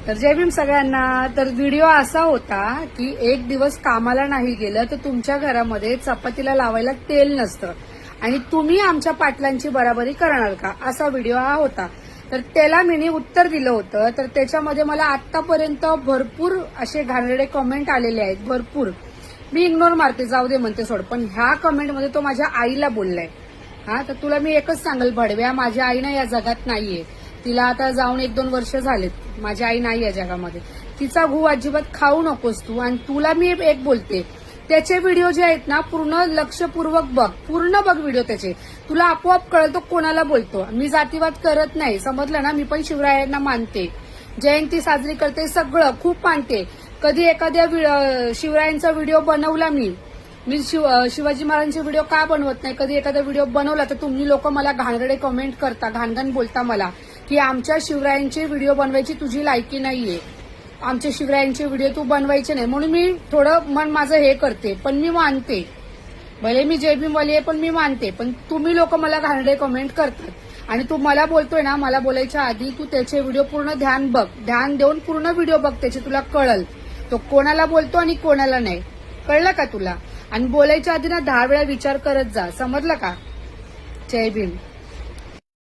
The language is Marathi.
तर जय भीम सगळ्यांना। तर व्हिडिओ असा होता की एक दिवस कामाला नाही गेलं तर तुमच्या घरामध्ये चपातीला लावायला तेल नसतं आणि तुम्ही आमच्या पाटलांची बराबरी करणार का, असा व्हिडिओ हा होता। तर त्याला मी उत्तर दिलं होतं। तर त्याच्यामध्ये मला आतापर्यंत भरपूर असे घाणेरडे कमेंट आलेले आहेत, भरपूर। मी इग्नोर मारते, जाऊ दे म्हणते सोड। पण ह्या कमेंटमध्ये तो माझ्या आईला बोललाय। हा, तर तुला मी एकच सांगेल भडव्या, माझी आई ना या जगात नाहीये। तिला आता जाऊन 1-2 वर्ष झालेत, माझी आई नाही या जगामध्ये। तिचा घू अजिबात खाऊ नकोस तू। आणि तुला मी एक बोलते, त्याचे व्हिडिओ जे आहेत ना पूर्ण लक्षपूर्वक बघ, पूर्ण बघ व्हिडिओ त्याचे, तुला आपोआप कळतो कोणाला बोलतो। मी जातीवाद करत नाही, समजलं ना। मी पण शिवरायांना मानते, जयंती साजरी करते, सगळं खूप मानते। कधी एखाद्या शिवरायांचा व्हिडिओ बनवला मी शिवाजी महाराजांचे व्हिडिओ का बनवत नाही, कधी एखादा व्हिडिओ बनवला तर तुम्ही लोक मला घाणेरडे कमेंट करता, घाणघाण बोलता मला की आमच्या शिवरायांचे व्हिडिओ बनवायची तुझी लायकी नाहीये, आमच्या शिवरायांचे व्हिडिओ तू बनवायचे नाही। म्हणून मी थोडं मन माझं हे करते, पण मी मानते, भले मी जय भीमवाली आहे पण मी मानते। पण तुम्ही लोक मला घाणेरडे कमेंट करतात आणि तू मला बोलतोय ना, मला बोलायच्या आधी तू त्याचे व्हिडिओ पूर्ण ध्यान बघ, ध्यान देऊन पूर्ण व्हिडिओ बघ त्याचे, तुला कळल तो कोणाला बोलतो आणि कोणाला नाही। कळलं का तुला? आणि बोलायच्या आधी ना 10 वेळा विचार करत जा, समजलं का? जय भीम।